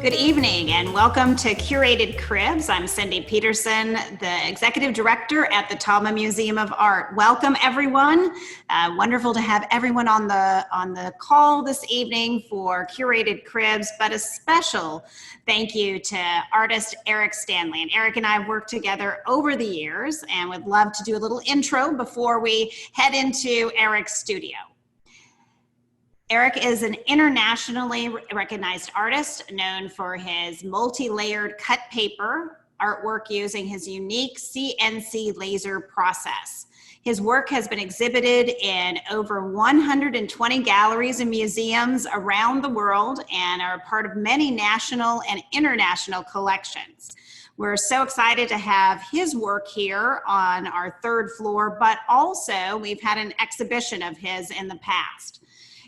Good evening and welcome to Curated Cribs. I'm Cindy Peterson, the Executive Director at the Taubman Museum of Art. Welcome everyone. Wonderful to have everyone on the call this evening for Curated Cribs, but a special thank you to artist Eric Standley. And Eric and I have worked together over the years and would love to do a little intro before we head into Eric's studio. Eric is an internationally recognized artist known for his multi-layered cut paper artwork using his unique CNC laser process. His work has been exhibited in over 120 galleries and museums around the world and are part of many national and international collections. We're so excited to have his work here on our third floor, but also we've had an exhibition of his in the past.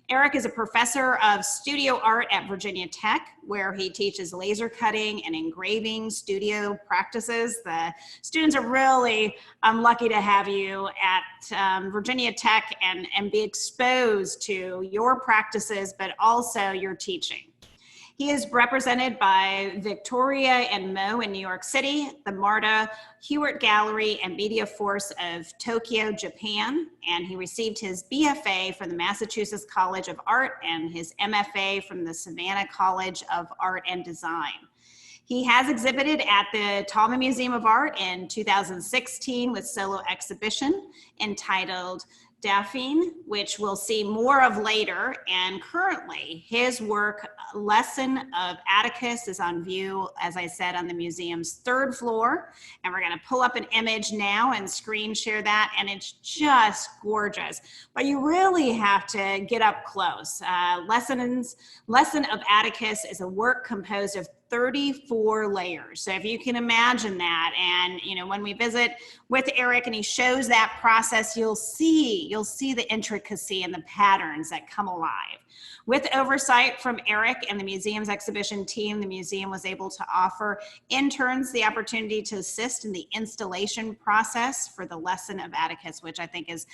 Eric is a professor of studio art at Virginia Tech, where he teaches laser cutting and engraving studio practices. The students are really lucky to have you at Virginia Tech and be exposed to your practices, but also your teaching. He is represented by Victoria and Mo in New York City, the Marta Hewitt Gallery and Media Force of Tokyo, Japan, and he received his BFA from the Massachusetts College of Art and his MFA from the Savannah College of Art and Design. He has exhibited at the Taubman Museum of Art in 2016 with solo exhibition entitled Daphne, which we'll see more of later, and currently his work Lesson of Atticus is on view, as I said, on the museum's third floor, and we're going to pull up an image now and screen share that, and it's just gorgeous, but you really have to get up close. Lesson of Atticus is a work composed of 34 layers. So if you can imagine that, and when we visit with Eric and he shows that process, you'll see the intricacy and the patterns that come alive. With oversight from Eric and the museum's exhibition team, the museum was able to offer interns the opportunity to assist in the installation process for the Lesson of Atticus, which I think is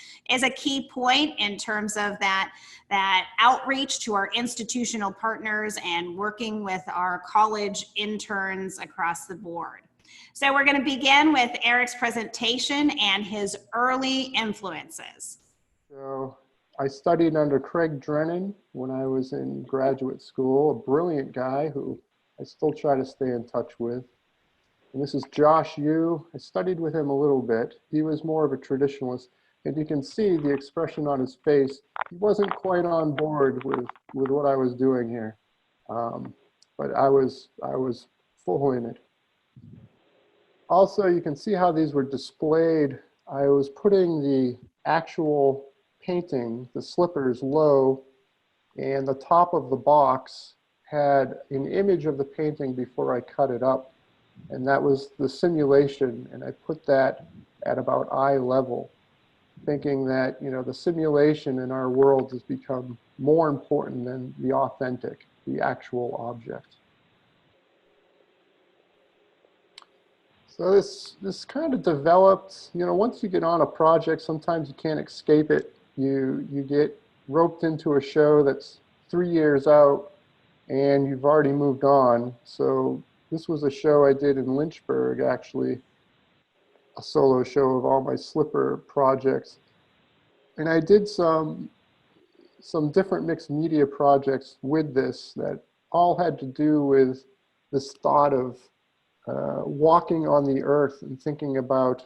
a key point in terms of that outreach to our institutional partners and working with our college interns across the board. So we're going to begin with Eric's presentation and his early influences. So I studied under Craig Drennan when I was in graduate school, a brilliant guy who I still try to stay in touch with. And this is Josh Yu. I studied with him a little bit. He was more of a traditionalist, and you can see the expression on his face. He wasn't quite on board with what I was doing here, but I was full in it. Also, you can see how these were displayed. I was putting the actual painting, the slippers, low, and the top of the box had an image of the painting before I cut it up, and that was the simulation, and I put that at about eye level, thinking that the simulation in our world has become more important than the authentic, the actual object. So this kind of developed, once you get on a project, sometimes you can't escape it. You get roped into a show that's 3 years out and you've already moved on. So this was a show I did in Lynchburg, actually, a solo show of all my slipper projects. And I did some different mixed media projects with this that all had to do with this thought of walking on the earth and thinking about,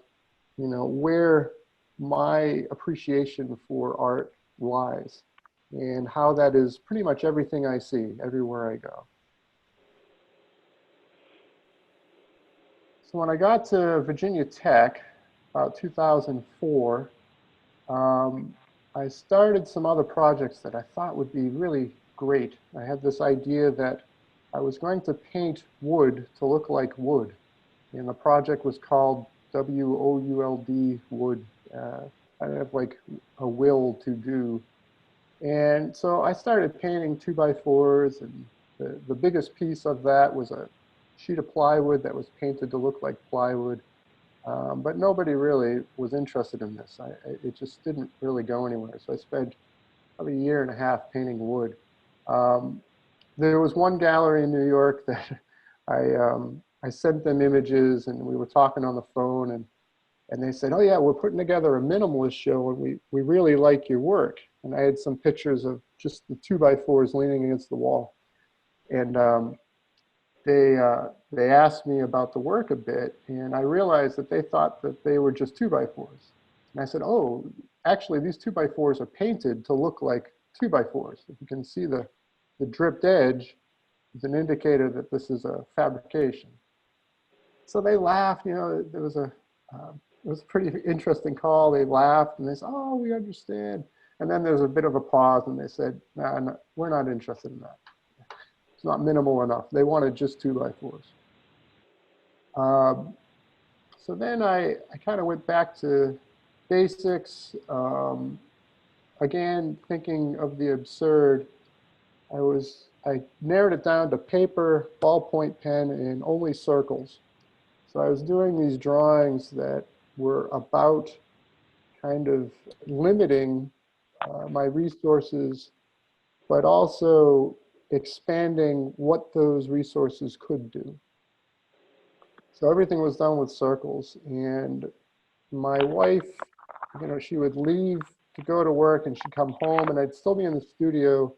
where my appreciation for art lies and how that is pretty much everything I see everywhere I go. So when I got to Virginia Tech, about 2004, I started some other projects that I thought would be really great. I had this idea that I was going to paint wood to look like wood, and the project was called WOULD, wood. I have like a will to do. And so I started painting 2x4s, and the biggest piece of that was a sheet of plywood that was painted to look like plywood. But nobody really was interested in this. It just didn't really go anywhere. So I spent probably a year and a half painting wood. There was one gallery in New York that I sent them images, and we were talking on the phone, and they said, oh yeah, we're putting together a minimalist show, and we really like your work. And I had some pictures of just the 2x4s leaning against the wall. And they asked me about the work a bit, and I realized that they thought that they were just 2x4s. And I said, oh, actually these 2x4s are painted to look like 2x4s. If you can see the dripped edge, is an indicator that this is a fabrication. So they laughed, there was it was a pretty interesting call. They laughed and they said, oh, we understand. And then there was a bit of a pause and they said, nah, no, we're not interested in that. It's not minimal enough. They wanted just 2x4s. So then I kind of went back to basics. Again, thinking of the absurd, I narrowed it down to paper, ballpoint pen, and only circles. So I was doing these drawings that were about kind of limiting my resources, but also expanding what those resources could do. So everything was done with circles. And my wife, she would leave to go to work and she'd come home and I'd still be in the studio,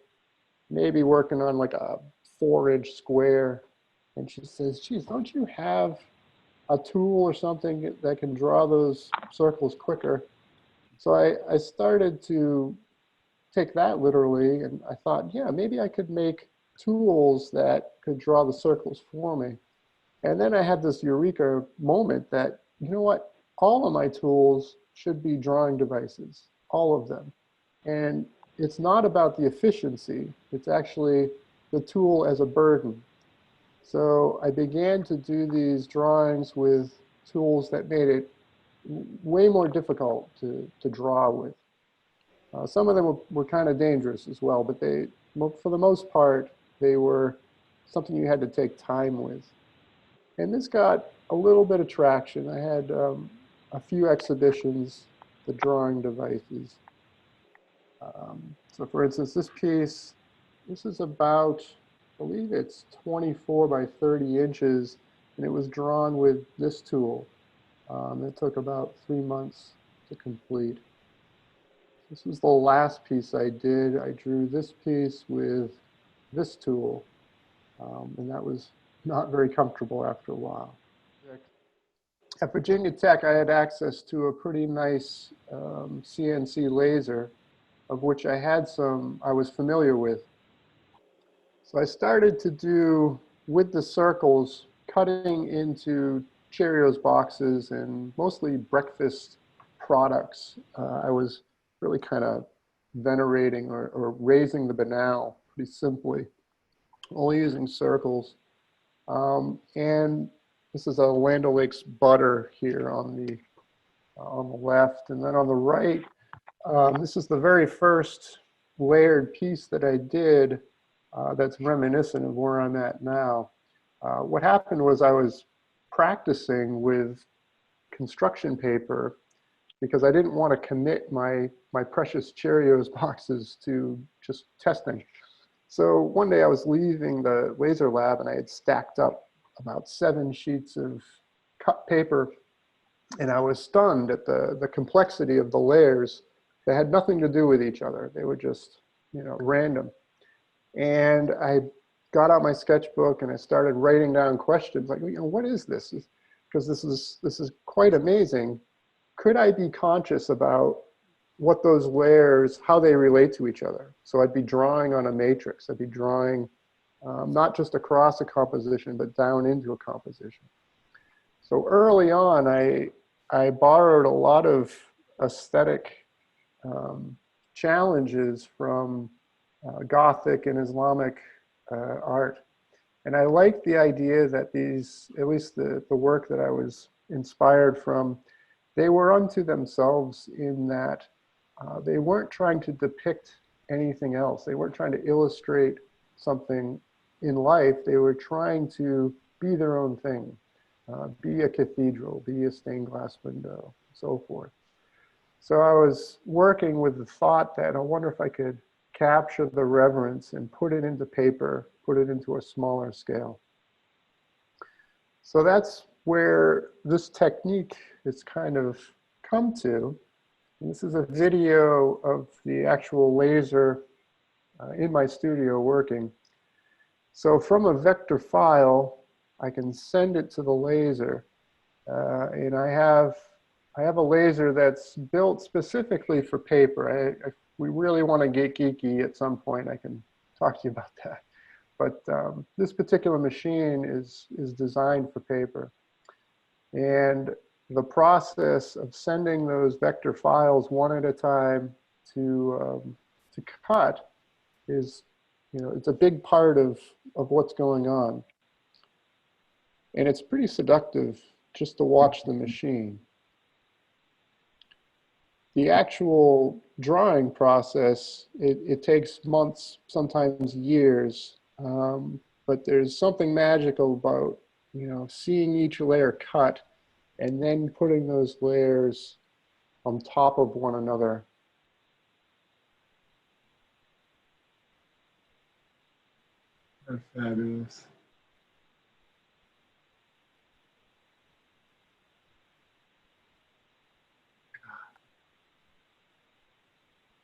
maybe working on like a 4-inch square. And she says, geez, don't you have a tool or something that can draw those circles quicker? So I started to take that literally, and I thought, yeah, maybe I could make tools that could draw the circles for me. And then I had this eureka moment that, you know what, all of my tools should be drawing devices, all of them. And it's not about the efficiency, it's actually the tool as a burden. So I began to do these drawings with tools that made it way more difficult to draw with. Some of them were kind of dangerous as well, but for the most part, they were something you had to take time with. And this got a little bit of traction. I had a few exhibitions, the drawing devices. So for instance, this piece, this is about, I believe it's 24 by 30 inches, and it was drawn with this tool. It took about 3 months to complete. This was the last piece I did. I drew this piece with this tool, and that was not very comfortable after a while. At Virginia Tech, I had access to a pretty nice CNC laser, of which I was familiar with. So I started to do, with the circles, cutting into Cheerios boxes and mostly breakfast products. I was really kind of venerating or raising the banal pretty simply, only using circles. And this is a Land O'Lakes butter here on the left. And then on the right, this is the very first layered piece that I did that's reminiscent of where I'm at now. What happened was I was practicing with construction paper because I didn't want to commit my precious Cheerios boxes to just testing. So one day I was leaving the laser lab and I had stacked up about 7 sheets of cut paper, and I was stunned at the complexity of the layers. They had nothing to do with each other. They were just, random. And I got out my sketchbook and I started writing down questions like, what is this? Because this is quite amazing. Could I be conscious about what those layers, how they relate to each other? So I'd be drawing on a matrix. I'd be drawing not just across a composition, but down into a composition. So early on, I borrowed a lot of aesthetic challenges from Gothic and Islamic art. And I liked the idea that these, at least the work that I was inspired from, they were unto themselves in that they weren't trying to depict anything else. They weren't trying to illustrate something in life. They were trying to be their own thing, be a cathedral, be a stained glass window, and so forth. So I was working with the thought that I wonder if I could capture the reverence and put it into paper put it into a smaller scale. So that's where this technique has kind of come to. And this is a video of the actual laser in my studio working. So from a vector file, I can send it to the laser. And I have a laser that's built specifically for paper. If we really want to get geeky at some point, I can talk to you about that. But this particular machine is designed for paper. And the process of sending those vector files one at a time to cut is, it's a big part of what's going on. And it's pretty seductive just to watch the machine. The actual drawing process, it takes months, sometimes years, but there's something magical about, seeing each layer cut and then putting those layers on top of one another. That's fabulous.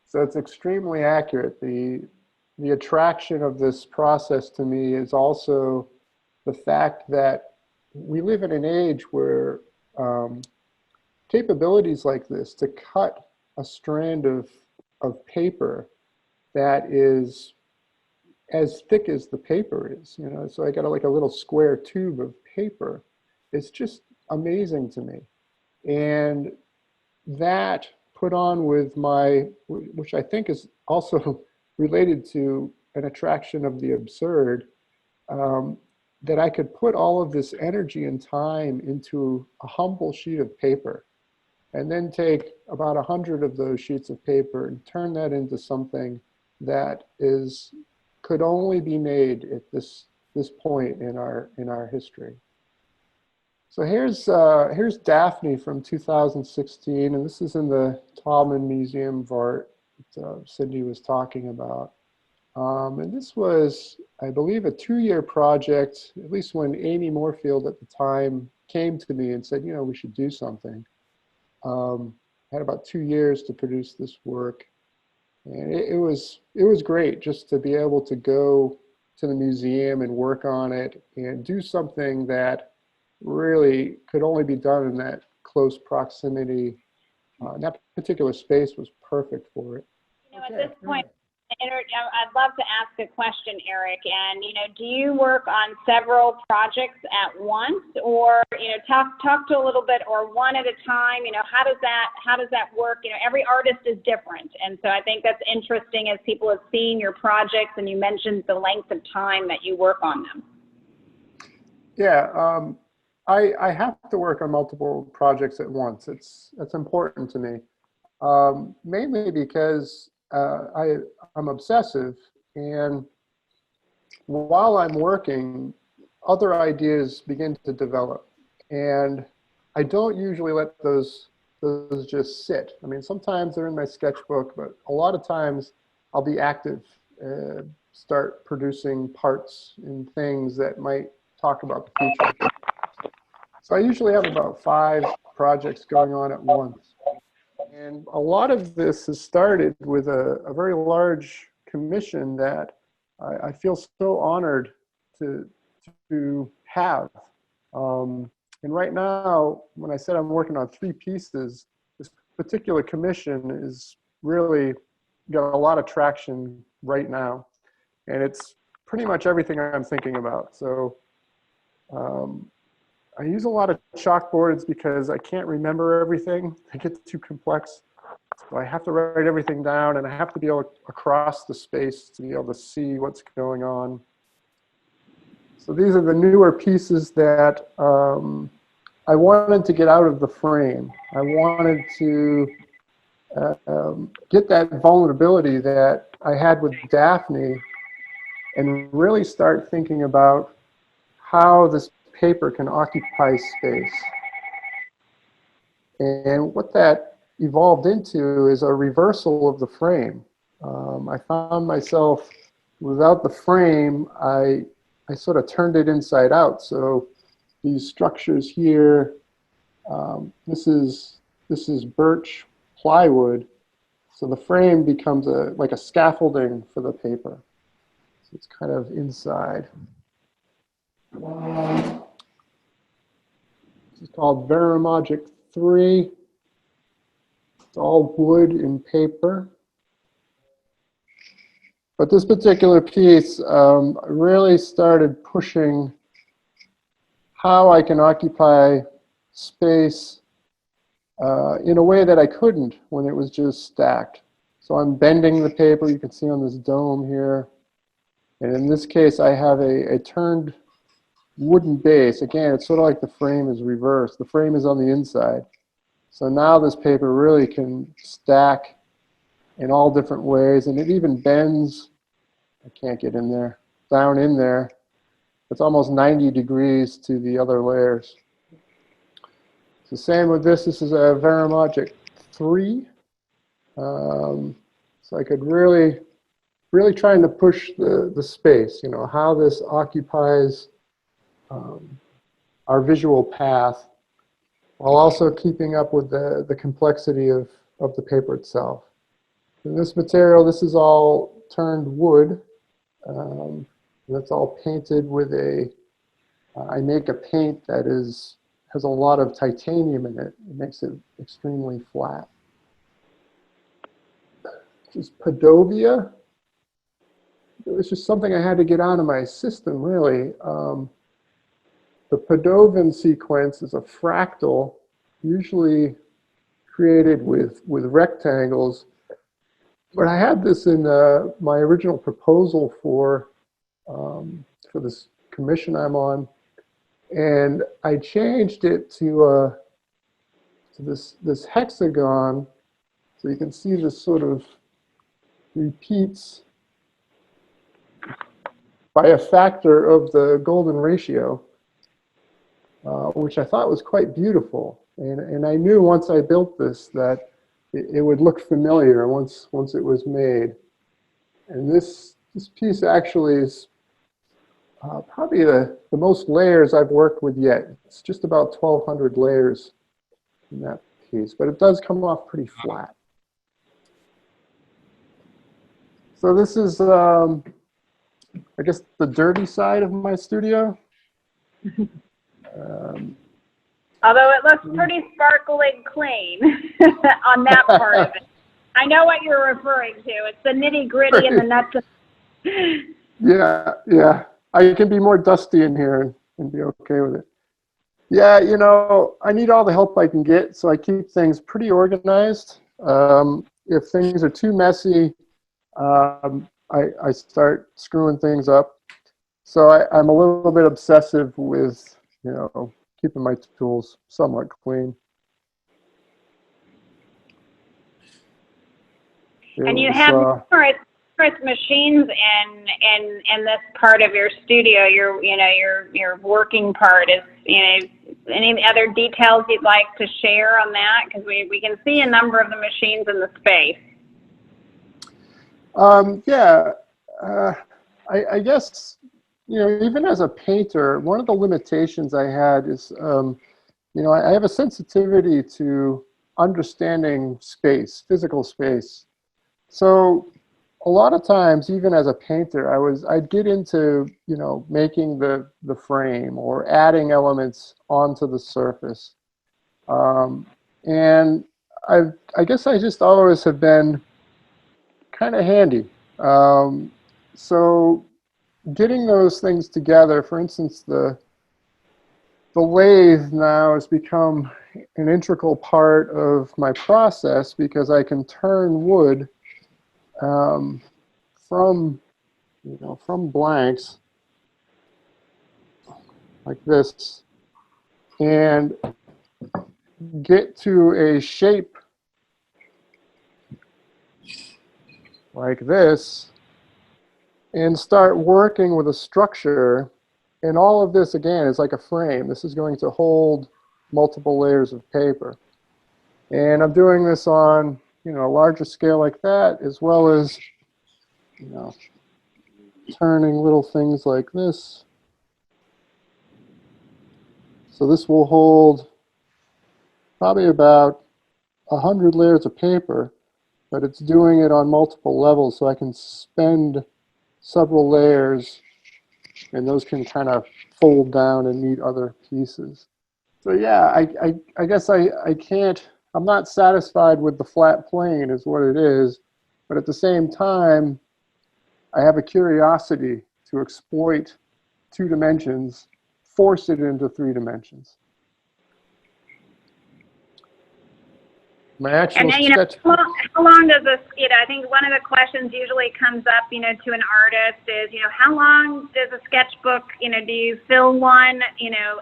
So it's extremely accurate. The attraction of this process to me is also the fact that we live in an age where capabilities like this to cut a strand of paper that is as thick as the paper is, so I got like a little square tube of paper. It's just amazing to me. And that put on with my, which I think is also related to an attraction of the absurd, that I could put all of this energy and time into a humble sheet of paper and then take about 100 of those sheets of paper and turn that into something that could only be made at this point in our history. So here's Daphne from 2016, and this is in the Taubman Museum of Art that Cindy was talking about. And this was, I believe, a 2-year project, at least when Amy Moorfield at the time came to me and said, we should do something. Had about 2 years to produce this work. And it was great just to be able to go to the museum and work on it and do something that really could only be done in that close proximity. That particular space was perfect for it. At this point, I'd love to ask a question, Eric. And do you work on several projects at once, or talk to a little bit, or one at a time? How does that work? Every artist is different, and so I think that's interesting as people have seen your projects, and you mentioned the length of time that you work on them. Yeah, I have to work on multiple projects at once. It's important to me, mainly because I'm obsessive, and while I'm working, other ideas begin to develop, and I don't usually let those just sit. I mean, sometimes they're in my sketchbook, but a lot of times I'll be active, start producing parts and things that might talk about the future. So I usually have about 5 projects going on at once. And a lot of this has started with a very large commission that I feel so honored to have. And right now, when I said I'm working on 3 pieces, this particular commission is really got a lot of traction right now. And it's pretty much everything I'm thinking about. So I use a lot of chalkboards because I can't remember everything. It gets too complex. So I have to write everything down, and I have to be able to across the space to be able to see what's going on. So these are the newer pieces that I wanted to get out of the frame. I wanted to get that vulnerability that I had with Daphne and really start thinking about how this paper can occupy space. And what that evolved into is a reversal of the frame. I found myself, without the frame, I sort of turned it inside out. So these structures here, this is birch plywood. So the frame becomes like a scaffolding for the paper. So it's kind of inside. This is called Veramagic 3. It's all wood and paper. But this particular piece really started pushing how I can occupy space in a way that I couldn't when it was just stacked. So I'm bending the paper, you can see on this dome here. And in this case, I have a turned wooden base. Again, it's sort of like the frame is reversed. The frame is on the inside. So now this paper really can stack in all different ways, and it even bends. I can't get in there, down in there. It's almost 90 degrees to the other layers. It's the same with this. This is a Veramagic 3. So I could really trying to push the space, you know, how this occupies our visual path, while also keeping up with the complexity of the paper itself. In this material, this is all turned wood. That's all painted with I make a paint that has a lot of titanium in it. It makes it extremely flat. This is Padovia. It was just something I had to get out of my system, really. The Padovan sequence is a fractal, usually created with rectangles. But I had this in my original proposal for this commission I'm on, and I changed it to this hexagon, so you can see this sort of repeats by a factor of the golden ratio, which I thought was quite beautiful. And I knew once I built this that it would look familiar once it was made. And this piece actually is probably the most layers I've worked with yet. It's just about 1,200 layers in that piece, but it does come off pretty flat. So this is, I guess, the dirty side of my studio. Although it looks pretty sparkling clean on that part of it. I know what you're referring to. It's the nitty gritty and the nuts. Yeah. I can be more dusty in here and be okay with it. Yeah, you know, I need all the help I can get, so I keep things pretty organized. If things are too messy, I start screwing things up. So I'm a little bit obsessive with, you know, keeping my tools somewhat clean. And you have numerous machines in this part of your studio. Your working part is, you know, any other details you'd like to share on that? Because we can see a number of the machines in the space. I guess, you know, even as a painter, one of the limitations I had is, you know, I have a sensitivity to understanding space, physical space. So a lot of times, even as a painter, I'd get into, you know, making the frame or adding elements onto the surface. And I guess I just always have been kind of handy. So getting those things together, for instance, the lathe now has become an integral part of my process because I can turn wood from blanks like this and get to a shape like this and start working with a structure. And all of this, again, is like a frame. This is going to hold multiple layers of paper. And I'm doing this on, you know, a larger scale like that, as well as, you know, turning little things like this. So this will hold probably about 100 layers of paper, but it's doing it on multiple levels, so I can spend several layers, and those can kind of fold down and meet other pieces. So yeah, I guess I can't, I'm not satisfied with the flat plane is what it is, but at the same time, I have a curiosity to exploit 2 dimensions, force it into 3 dimensions. My actual And sketch. how long does this, I think one of the questions usually comes up, to an artist is, how long does a sketchbook, do you fill one,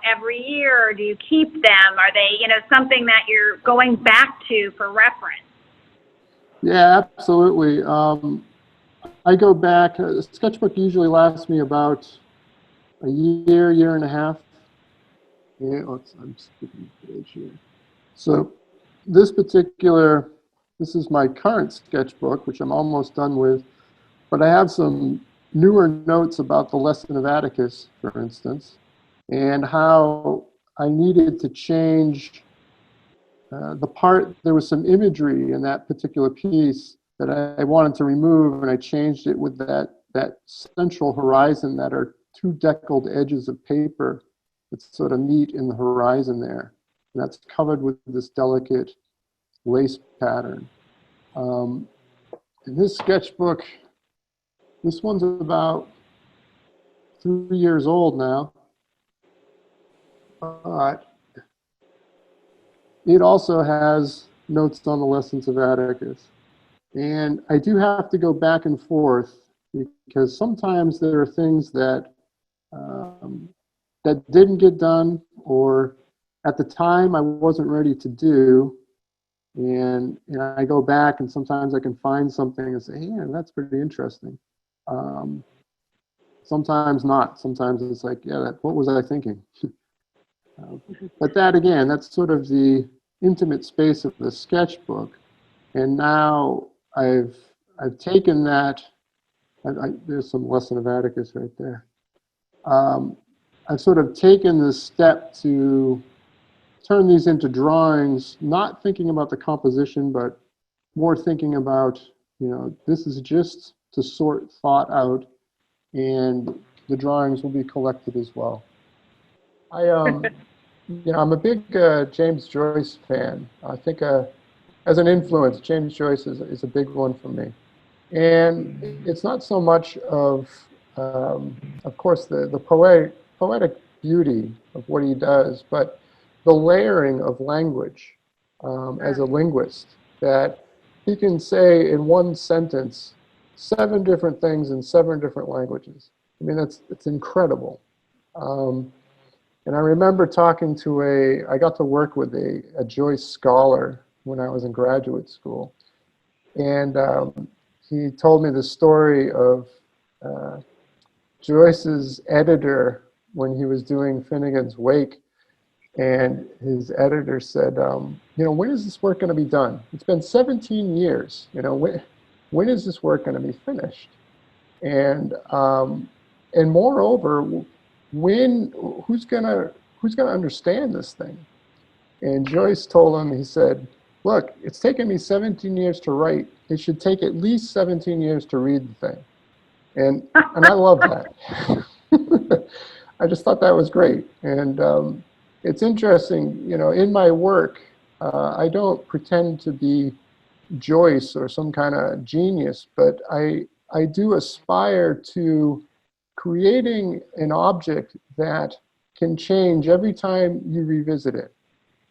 every year, or do you keep them? Are they, something that you're going back to for reference? Yeah, absolutely. I go back, a sketchbook usually lasts me about a year, year and a half. Yeah, I'm skipping a page here. So this is my current sketchbook, which I'm almost done with, but I have some newer notes about the Lesson of Atticus, for instance, and how I needed to change there was some imagery in that particular piece that I wanted to remove, and I changed it with that central horizon that are 2 deckled edges of paper that sort of meet in the horizon there. And that's covered with this delicate lace pattern. In this sketchbook, this one's about 3 years old now, but it also has notes on the Lessons of Atticus. And I do have to go back and forth because sometimes there are things that that didn't get done, or at the time I wasn't ready to do. And I go back and sometimes I can find something and say, yeah, that's pretty interesting. Sometimes not. Sometimes it's like, yeah, what was I thinking? But that, again, that's sort of the intimate space of the sketchbook. And now I've taken that, there's some Lesson of Atticus right there. I've sort of taken this step to turn these into drawings, not thinking about the composition, but more thinking about, this is just to sort thought out, and the drawings will be collected as well. I'm a big James Joyce fan. I think as an influence, James Joyce is a big one for me. And it's not so much of course, the poetic beauty of what he does, but the layering of language as a linguist, that he can say in one sentence 7 different things in 7 different languages. I mean, it's incredible. And I remember talking to I got to work with a Joyce scholar when I was in graduate school. And he told me the story of Joyce's editor when he was doing Finnegan's Wake. And his editor said, when is this work going to be done? It's been 17 years. When is this work going to be finished? And moreover, who's gonna understand this thing? And Joyce told him, he said, look, it's taken me 17 years to write. It should take at least 17 years to read the thing. And I love that. I just thought that was great. And it's interesting, in my work, I don't pretend to be Joyce or some kind of genius, but I do aspire to creating an object that can change every time you revisit it,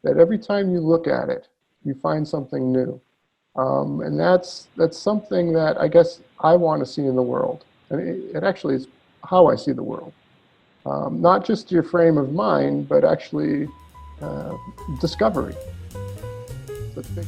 that every time you look at it, you find something new. And that's something that I guess I want to see in the world. And it actually is how I see the world. Not just your frame of mind, but actually discovery. That's big.